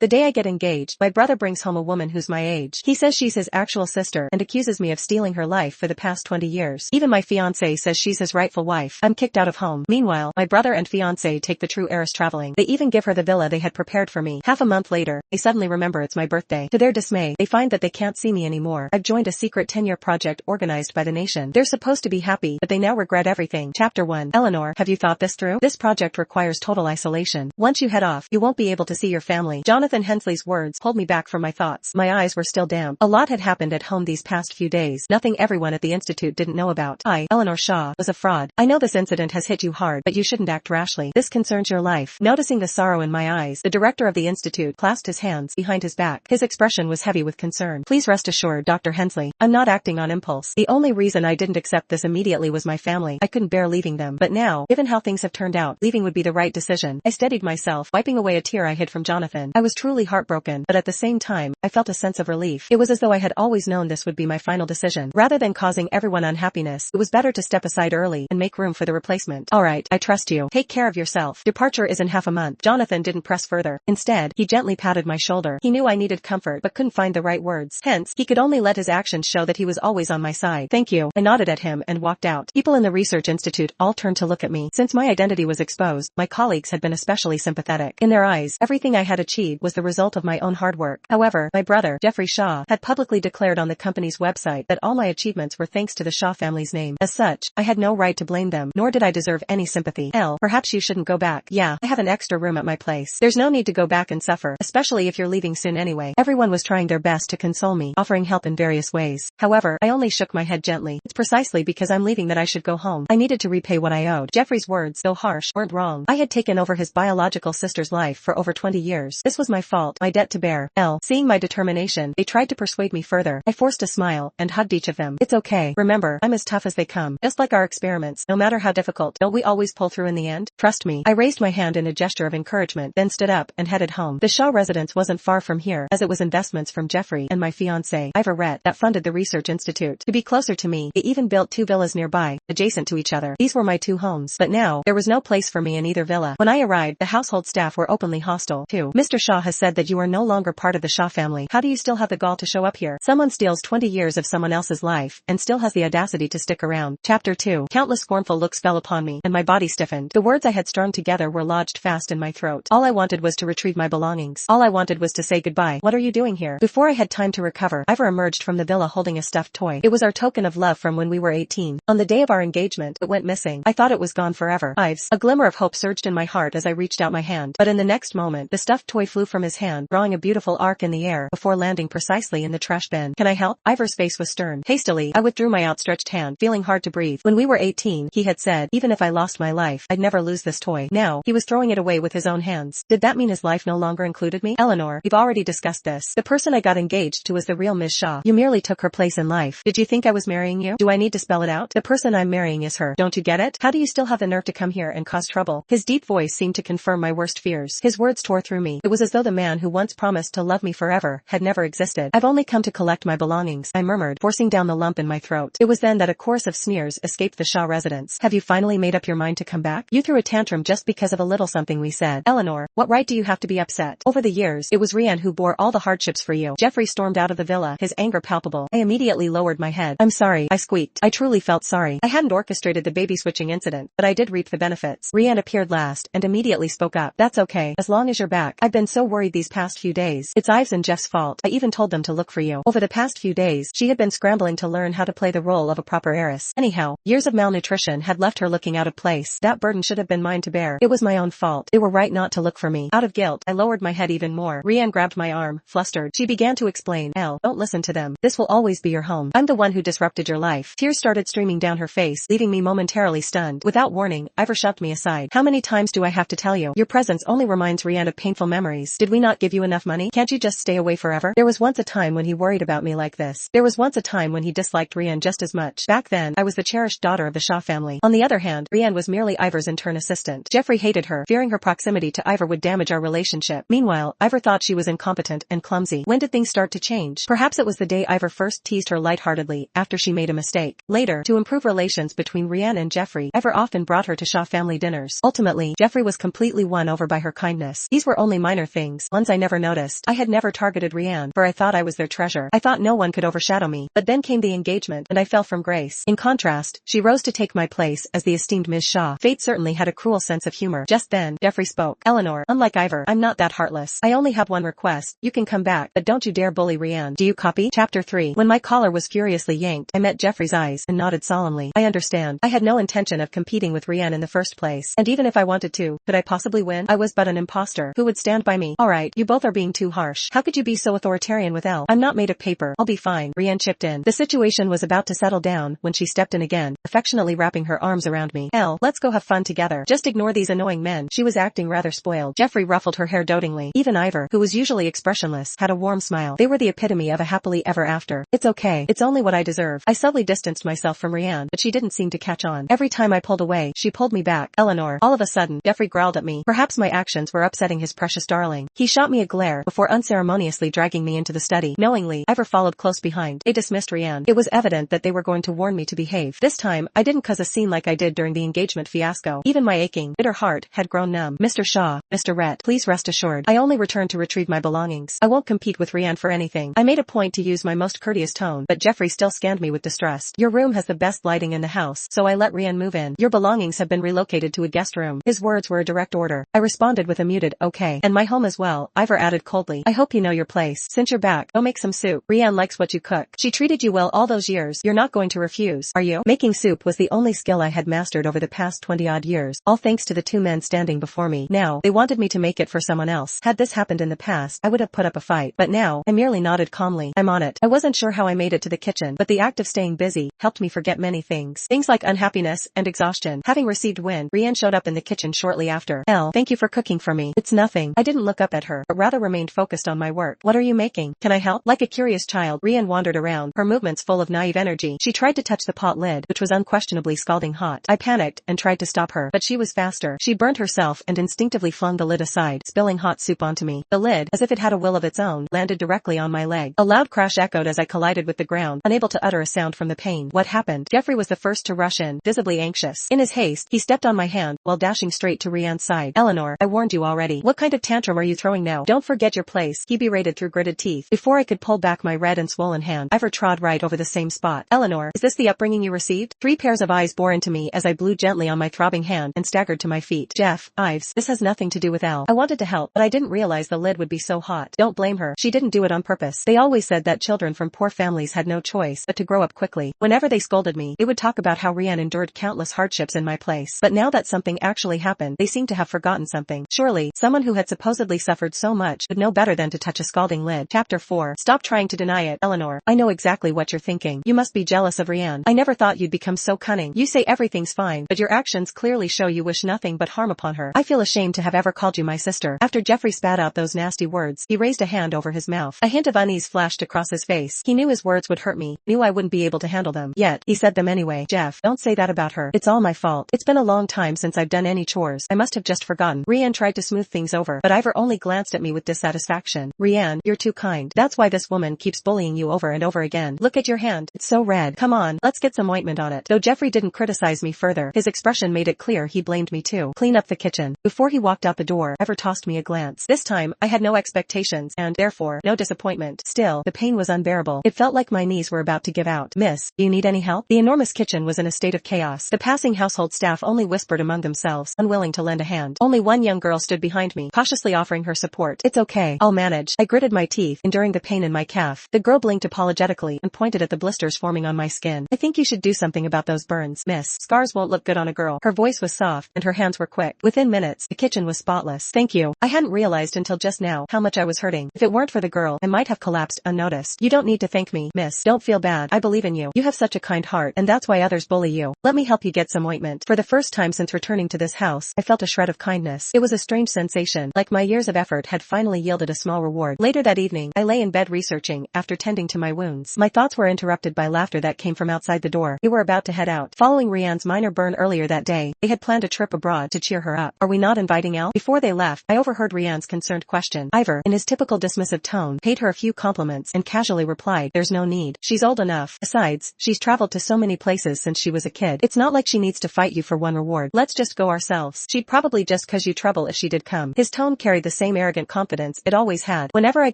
The day I get engaged, my brother brings home a woman who's my age. He says she's his actual sister and accuses me of stealing her life for the past 20 years. Even my fiancé says she's his rightful wife. I'm kicked out of home. Meanwhile, my brother and fiancé take the true heiress traveling. They even give her the villa they had prepared for me. Half a month later, they suddenly remember it's my birthday. To their dismay, they find that they can't see me anymore. I've joined a secret 10-year project organized by the nation. They're supposed to be happy, but they now regret everything. Chapter 1. Eleanor, have you thought this through? This project requires total isolation. Once you head off, you won't be able to see your family. Jonathan Hensley's words pulled me back from my thoughts. My eyes were still damp. A lot had happened at home these past few days. Nothing everyone at the institute didn't know about. I, Eleanor Shaw, was a fraud. I know this incident has hit you hard, but you shouldn't act rashly. This concerns your life. Noticing the sorrow in my eyes, the director of the institute clasped his hands behind his back. His expression was heavy with concern. Please rest assured, Dr. Hensley, I'm not acting on impulse. The only reason I didn't accept this immediately was my family. I couldn't bear leaving them. But now, given how things have turned out, leaving would be the right decision. I steadied myself, wiping away a tear I hid from Jonathan. I was truly heartbroken, but at the same time, I felt a sense of relief. It was as though I had always known this would be my final decision. Rather than causing everyone unhappiness, it was better to step aside early and make room for the replacement. Alright, I trust you. Take care of yourself. Departure is in half a month. Jonathan didn't press further. Instead, he gently patted my shoulder. He knew I needed comfort but couldn't find the right words. Hence, he could only let his actions show that he was always on my side. Thank you. I nodded at him and walked out. People in the research institute all turned to look at me. Since my identity was exposed, my colleagues had been especially sympathetic. In their eyes, everything I had achieved was the result of my own hard work. However, my brother, Jeffrey Shaw, had publicly declared on the company's website that all my achievements were thanks to the Shaw family's name. As such, I had no right to blame them, nor did I deserve any sympathy. Perhaps you shouldn't go back. Yeah, I have an extra room at my place. There's no need to go back and suffer, especially if you're leaving soon anyway. Everyone was trying their best to console me, offering help in various ways. However, I only shook my head gently. It's precisely because I'm leaving that I should go home. I needed to repay what I owed. Jeffrey's words, though harsh, weren't wrong. I had taken over his biological sister's life for over 20 years. This was my fault, my debt to bear. Seeing my determination, they tried to persuade me further. I forced a smile and hugged each of them. It's okay. Remember, I'm as tough as they come. Just like our experiments, no matter how difficult, don't we always pull through in the end? Trust me. I raised my hand in a gesture of encouragement, then stood up and headed home. The Shaw residence wasn't far from here, as it was investments from Jeffrey and my fiancée, Ivor Rett, that funded the research institute. To be closer to me, they even built 2 villas nearby, adjacent to each other. These were my 2 homes. But now, there was no place for me in either villa. When I arrived, the household staff were openly hostile, too. Mr. Shaw has said that you are no longer part of the Shaw family. How do you still have the gall to show up here? Someone steals 20 years of someone else's life, and still has the audacity to stick around. Chapter 2. Countless scornful looks fell upon me, and my body stiffened. The words I had strung together were lodged fast in my throat. All I wanted was to retrieve my belongings. All I wanted was to say goodbye. What are you doing here? Before I had time to recover, Ivor emerged from the villa holding a stuffed toy. It was our token of love from when we were 18. On the day of our engagement, it went missing. I thought it was gone forever. Ives. A glimmer of hope surged in my heart as I reached out my hand. But in the next moment, the stuffed toy flew from his hand, drawing a beautiful arc in the air before landing precisely in the trash bin. Can I help? Ivor's face was stern. Hastily, I withdrew my outstretched hand, feeling hard to breathe. When we were 18, he had said, even if I lost my life, I'd never lose this toy. Now, he was throwing it away with his own hands. Did that mean his life no longer included me? Eleanor, we've already discussed this. The person I got engaged to was the real Ms. Shaw. You merely took her place in life. Did you think I was marrying you? Do I need to spell it out? The person I'm marrying is her. Don't you get it? How do you still have the nerve to come here and cause trouble? His deep voice seemed to confirm my worst fears. His words tore through me. It was as though the man who once promised to love me forever had never existed. I've only come to collect my belongings, I murmured, forcing down the lump in my throat. It was then that a chorus of sneers escaped the Shaw residence. Have you finally made up your mind to come back? You threw a tantrum just because of a little something we said. Eleanor, what right do you have to be upset? Over the years, it was Rian who bore all the hardships for you. Jeffrey stormed out of the villa, his anger palpable. I immediately lowered my head. I'm sorry, I squeaked. I truly felt sorry. I hadn't orchestrated the baby switching incident, but I did reap the benefits. Rian appeared last and immediately spoke up. That's okay, as long as you're back. I've been so worried these past few days. It's Ives and Jeff's fault. I even told them to look for you. Over the past few days, she had been scrambling to learn how to play the role of a proper heiress. Anyhow, years of malnutrition had left her looking out of place. That burden should have been mine to bear. It was my own fault. They were right not to look for me. Out of guilt, I lowered my head even more. Rian grabbed my arm, flustered. She began to explain. Don't listen to them. This will always be your home. I'm the one who disrupted your life. Tears started streaming down her face, leaving me momentarily stunned. Without warning, Ivor shoved me aside. How many times do I have to tell you? Your presence only reminds Rian of painful memories. Did we not give you enough money? Can't you just stay away forever? There was once a time when he worried about me like this. There was once a time when he disliked Rian just as much. Back then, I was the cherished daughter of the Shaw family. On the other hand, Rian was merely Ivor's intern assistant. Jeffrey hated her, fearing her proximity to Ivor would damage our relationship. Meanwhile, Ivor thought she was incompetent and clumsy. When did things start to change? Perhaps it was the day Ivor first teased her lightheartedly after she made a mistake. Later, to improve relations between Rian and Jeffrey, Ivor often brought her to Shaw family dinners. Ultimately, Jeffrey was completely won over by her kindness. These were only minor things. things, ones I never noticed. I had never targeted Rianne, for I thought I was their treasure. I thought no one could overshadow me. But then came the engagement, and I fell from grace. In contrast, she rose to take my place as the esteemed Ms. Shaw. Fate certainly had a cruel sense of humor. Just then, Jeffrey spoke. Eleanor, unlike Ivor, I'm not that heartless. I only have one request. You can come back, but don't you dare bully Rianne. Do you copy? Chapter 3. When my collar was furiously yanked, I met Jeffrey's eyes and nodded solemnly. I understand. I had no intention of competing with Rianne in the first place. And even if I wanted to, could I possibly win? I was but an imposter. Who would stand by me? Alright, you both are being too harsh. How could you be so authoritarian with Elle? I'm not made of paper. I'll be fine. Rianne chipped in. The situation was about to settle down when she stepped in again, affectionately wrapping her arms around me. Elle, let's go have fun together. Just ignore these annoying men. She was acting rather spoiled. Jeffrey ruffled her hair dotingly. Even Ivor, who was usually expressionless, had a warm smile. They were the epitome of a happily ever after. It's okay. It's only what I deserve. I subtly distanced myself from Rianne, but she didn't seem to catch on. Every time I pulled away, she pulled me back. Eleanor. All of a sudden, Jeffrey growled at me. Perhaps my actions were upsetting his precious darling. He shot me a glare before unceremoniously dragging me into the study. Knowingly, Ivor followed close behind. They dismissed Rianne. It was evident that they were going to warn me to behave. This time, I didn't cause a scene like I did during the engagement fiasco. Even my aching, bitter heart had grown numb. Mr. Shaw, Mr. Rhett, please rest assured. I only returned to retrieve my belongings. I won't compete with Rianne for anything. I made a point to use my most courteous tone, but Jeffrey still scanned me with distrust. Your room has the best lighting in the house, so I let Rianne move in. Your belongings have been relocated to a guest room. His words were a direct order. I responded with a muted, okay. And my home as well, Ivor added coldly. I hope you know your place. Since you're back, go make some soup. Rianne likes what you cook. She treated you well all those years. You're not going to refuse, are you? Making soup was the only skill I had mastered over the past 20-odd years, all thanks to the two men standing before me. Now, they wanted me to make it for someone else. Had this happened in the past, I would have put up a fight. But now, I merely nodded calmly. I'm on it. I wasn't sure how I made it to the kitchen, but the act of staying busy helped me forget many things. Things like unhappiness and exhaustion. Having received wind, Rianne showed up in the kitchen shortly after. Elle, thank you for cooking for me. It's nothing. I didn't look up at her, but rather remained focused on my work. What are you making? Can I help? Like a curious child, Rianne wandered around, her movements full of naive energy. She tried to touch the pot lid, which was unquestionably scalding hot. I panicked and tried to stop her, but she was faster. She burned herself and instinctively flung the lid aside, spilling hot soup onto me. The lid, as if it had a will of its own, landed directly on my leg. A loud crash echoed as I collided with the ground, unable to utter a sound from the pain. What happened? Jeffrey was the first to rush in, visibly anxious. In his haste, he stepped on my hand, while dashing straight to Rianne's side. Eleanor, I warned you already. What kind of tantrum are you throwing now? Don't forget your place, he berated through gritted teeth. Before I could pull back my red and swollen hand, Ivor trod right over the same spot. Eleanor, is this the upbringing you received? 3 pairs of eyes bore into me as I blew gently on my throbbing hand and staggered to my feet. Jeff, Ives, this has nothing to do with Elle. I wanted to help, but I didn't realize the lid would be so hot. Don't blame her. She didn't do it on purpose. They always said that children from poor families had no choice but to grow up quickly. Whenever they scolded me, they would talk about how Rianne endured countless hardships in my place. But now that something actually happened, they seemed to have forgotten something. Surely, someone who had supposedly suffered so much would know better than to touch a scalding lid. Chapter 4. Stop trying to deny it, Eleanor. I know exactly what you're thinking. You must be jealous of Rianne. I never thought you'd become so cunning. You say everything's fine, but your actions clearly show you wish nothing but harm upon her. I feel ashamed to have ever called you my sister. After Jeffrey spat out those nasty words, he raised a hand over his mouth. A hint of unease flashed across his face. He knew his words would hurt me, knew I wouldn't be able to handle them. Yet, he said them anyway. Jeff, don't say that about her. It's all my fault. It's been a long time since I've done any chores. I must have just forgotten. Rianne tried to smooth things over, but Ivor only glanced at me with dissatisfaction. Rianne, you're too kind. That's why this woman keeps bullying you over and over again. Look at your hand. It's so red. Come on, let's get some ointment on it. Though Jeffrey didn't criticize me further, his expression made it clear he blamed me too. Clean up the kitchen. Before he walked out the door, Ivor tossed me a glance. This time, I had no expectations and, therefore, no disappointment. Still, the pain was unbearable. It felt like my knees were about to give out. Miss, do you need any help? The enormous kitchen was in a state of chaos. The passing household staff only whispered among themselves, unwilling to lend a hand. Only one young girl stood behind me, cautiously offering her support. It's okay. I'll manage. I gritted my teeth, enduring the pain in my calf. The girl blinked apologetically and pointed at the blisters forming on my skin. I think you should do something about those burns, miss. Scars won't look good on a girl. Her voice was soft, and her hands were quick. Within minutes, the kitchen was spotless. Thank you. I hadn't realized until just now how much I was hurting. If it weren't for the girl, I might have collapsed unnoticed. You don't need to thank me, miss. Don't feel bad. I believe in you. You have such a kind heart, and that's why others bully you. Let me help you get some ointment. For the first time since returning to this house, I felt a shred of kindness. It was a strange sensation, like my years of effort had finally yielded a small reward. Later that evening, I lay in bed researching, after tending to my wounds. My thoughts were interrupted by laughter that came from outside the door. We were about to head out. Following Rianne's minor burn earlier that day, they had planned a trip abroad to cheer her up. Are we not inviting Elle? Before they left, I overheard Rianne's concerned question. Ivor, in his typical dismissive tone, paid her a few compliments and casually replied, there's no need. She's old enough. Besides, she's traveled to so many places since she was a kid. It's not like she needs to fight you for one reward. Let's just go ourselves. She'd probably just cause you trouble if she did come. His tone carried the same arrogant confidence it always had. Whenever I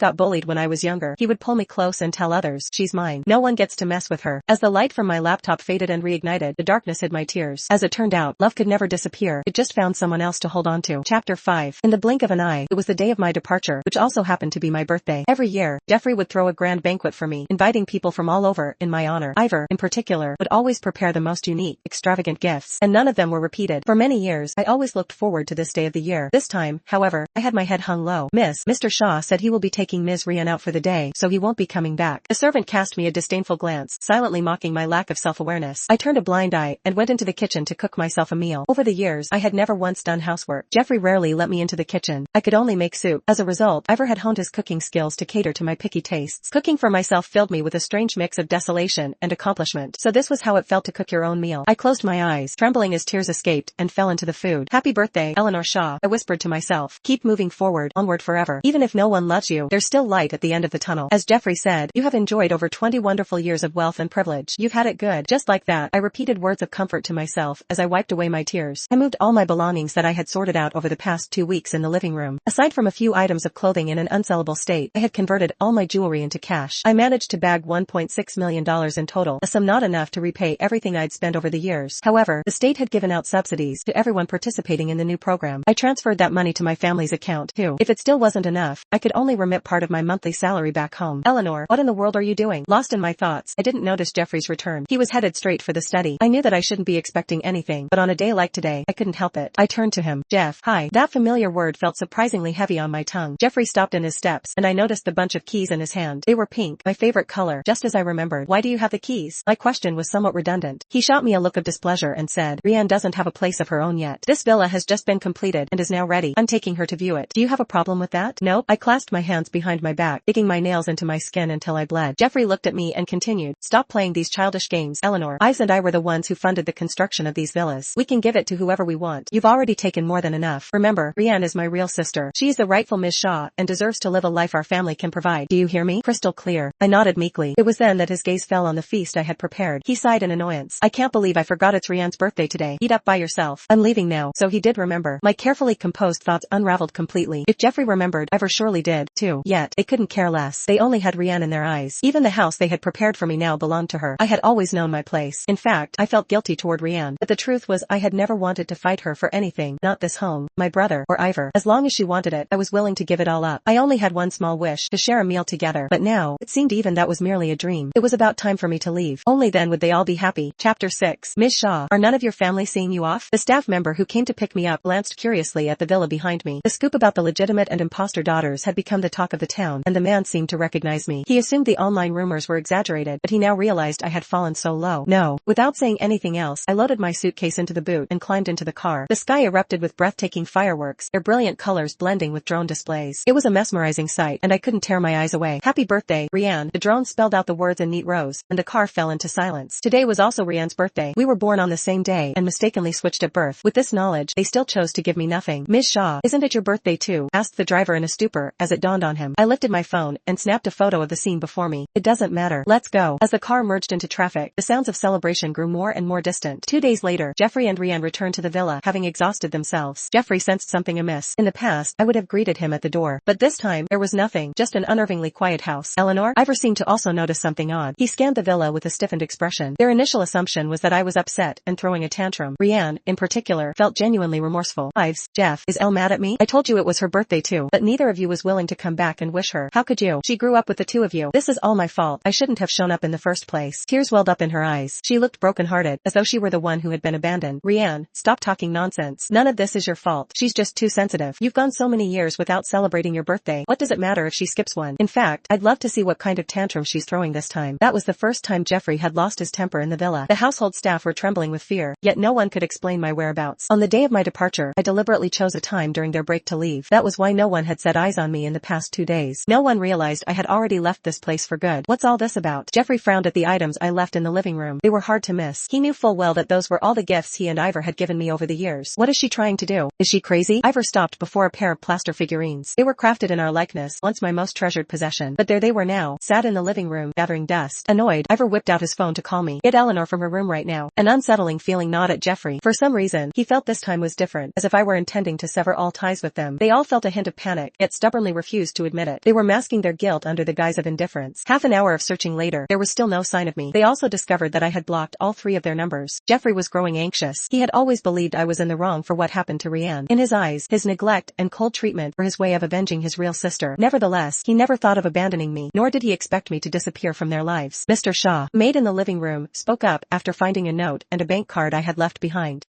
got bullied when I was younger, he would pull me close and tell others, she's mine. No one gets to mess with her. As the light from my laptop faded and reignited, the darkness hid my tears. As it turned out, love could never disappear. It just found someone else to hold on to. Chapter 5. In the blink of an eye, it was the day of my departure, which also happened to be my birthday. Every year, Jeffrey would throw a grand banquet for me, inviting people from all over in my honor. Ivor, in particular, would always prepare the most unique, extravagant gifts, and none of them were repeated. For many years, I always looked forward to this day of the year. This time, however, I had my head hung low. Mr. Shaw said he will be taking Ms. Rian out for the day, so he won't be coming back. The servant cast me a disdainful glance, silently mocking my lack of self-awareness. I turned a blind eye and went into the kitchen to cook myself a meal. Over the years, I had never once done housework. Jeffrey rarely let me into the kitchen. I could only make soup. As a result, Ivor had honed his cooking skills to cater to my picky tastes. Cooking for myself filled me with a strange mix of desolation and accomplishment. So this was how it felt to cook your own meal. I closed my eyes, trembling as tears escaped, and fell into the food. Happy birthday, Eleanor Shaw, I whispered to myself. Keep moving forward, onward forever. Even if no one loves you, there's still light at the end of the tunnel. As Jeffrey said, you have enjoyed over 20 wonderful years of wealth and privilege. You've had it good. Just like that, I repeated words of comfort to myself as I wiped away my tears. I moved all my belongings that I had sorted out over the past 2 weeks in the living room. Aside from a few items of clothing in an unsellable state, I had converted all my jewelry into cash. I managed to bag $1.6 million in total, a sum not enough to repay everything I'd spent over the years. However, the state had given out subsidies to everyone participating in the new program. I transferred that money to my family's account, too. If it still wasn't enough, I could only remit part of my monthly salary back home. Eleanor, what in the world are you doing? Lost in my thoughts, I didn't notice Jeffrey's return. He was headed straight for the study. I knew that I shouldn't be expecting anything, but on a day like today, I couldn't help it. I turned to him. Jeff, hi. That familiar word felt surprisingly heavy on my tongue. Jeffrey stopped in his steps, and I noticed the bunch of keys in his hand. They were pink, my favorite color, just as I remembered. Why do you have the keys? My question was somewhat redundant. He shot me a look of displeasure and said, Rian doesn't have a place of her own yet. This villa has just been completed and is now ready. I'm taking her to view it. Do you have a problem with that? Nope. I clasped my hands behind my back, digging my nails into my skin until I bled. Jeffrey looked at me and continued, stop playing these childish games, Eleanor. Ives and I were the ones who funded the construction of these villas. We can give it to whoever we want. You've already taken more than enough. Remember, Rian is my real sister. She is the rightful Ms. Shaw and deserves to live a life our family can provide. Do you hear me? Crystal clear. I nodded meekly. It was then that his gaze fell on the feast I had prepared. He sighed in annoyance. I can't believe I forgot it's Rian's birthday today. Eat up by yourself. I'm leaving now. So he did remember. My carefully composed thoughts unraveled completely. If Jeffrey remembered, Ivor surely did, too. Yet, they couldn't care less. They only had Rian in their eyes. Even the house they had prepared for me now belonged to her. I had always known my place. In fact, I felt guilty toward Rian. But the truth was I had never wanted to fight her for anything. Not this home, my brother, or Ivor. As long as she wanted it, I was willing to give it all up. I only had one small wish, to share a meal together. But now, it seemed even that was merely a dream. It was about time for me to leave. Only then would they all be happy. Chapter 6. Ms. Shaw, are none of your family seeing you off? The staff member who came to pick me up glanced curiously at the villa behind me. The scoop about the legitimate and imposter daughters had become the talk of the town, and the man seemed to recognize me. He assumed the online rumors were exaggerated, but he now realized I had fallen so low. No. Without saying anything else, I loaded my suitcase into the boot and climbed into the car. The sky erupted with breathtaking fireworks, their brilliant colors blending with drone displays. It was a mesmerizing sight, and I couldn't tear my eyes away. Happy birthday, Rian. The drone spelled out the words in neat rows, and the car fell into silence. Today was also Rian's birthday. We were born on the same day and mistakenly switched at birth. With this knowledge, they still chose to give me nothing. Ms. Shaw, isn't it your birthday too? Asked the driver in a stupor as it dawned on him. I lifted my phone and snapped a photo of the scene before me. It doesn't matter. Let's go. As the car merged into traffic, the sounds of celebration grew more and more distant. 2 days later, Jeffrey and Rian returned to the villa, having exhausted themselves. Jeffrey sensed something amiss. In the past, I would have greeted him at the door. But this time, there was nothing, just an unnervingly quiet house. Eleanor? Ivor seemed to also notice something odd. He scanned the villa with a stiffened expression. Their initial assumption was that I was upset and throwing a tantrum. Rian, in particular, felt genuinely remorseful. Ives, Jeff, is Elle mad at me? I told you it was her birthday too, but neither of you was willing to come back and wish her. How could you? She grew up with the two of you. This is all my fault. I shouldn't have shown up in the first place. Tears welled up in her eyes. She looked broken-hearted, as though she were the one who had been abandoned. Rian, stop talking nonsense. None of this is your fault. She's just too sensitive. You've gone so many years without celebrating your birthday. What does it matter if she skips one? In fact, I'd love to see what kind of tantrum she's throwing this time. That was the first time Jeffrey had lost his temper in the villa. The household staff were trembling with fear, yet no one could explain my whereabouts. On the day of my departure, I deliberately chose a time during their break to leave. That was why no one had set eyes on me in the past 2 days. No one realized I had already left this place for good. What's all this about? Jeffrey frowned at the items I left in the living room. They were hard to miss. He knew full well that those were all the gifts he and Ivor had given me over the years. What is she trying to do? Is she crazy? Ivor stopped before a pair of plaster figurines. They were crafted in our likeness, once my most treasured possession. But there they were now, sat in the living room, gathering dust. Annoyed, Ivor whipped out his phone to call me. Get Eleanor from her room right now. An unsettling feeling gnawed at Jeffrey. For some reason, he felt this time was different, as if I were intending to sever all ties with them. They all felt a hint of panic, yet stubbornly refused to admit it. They were masking their guilt under the guise of indifference. Half an hour of searching later, there was still no sign of me. They also discovered that I had blocked all 3 of their numbers. Jeffrey was growing anxious. He had always believed I was in the wrong for what happened to Rianne. In his eyes, his neglect and cold treatment were his way of avenging his real sister. Nevertheless, he never thought of abandoning me, nor did he expect me to disappear from their lives. Mr. Shaw, maid in the living room, spoke up after finding a note and a bank card I had left behind.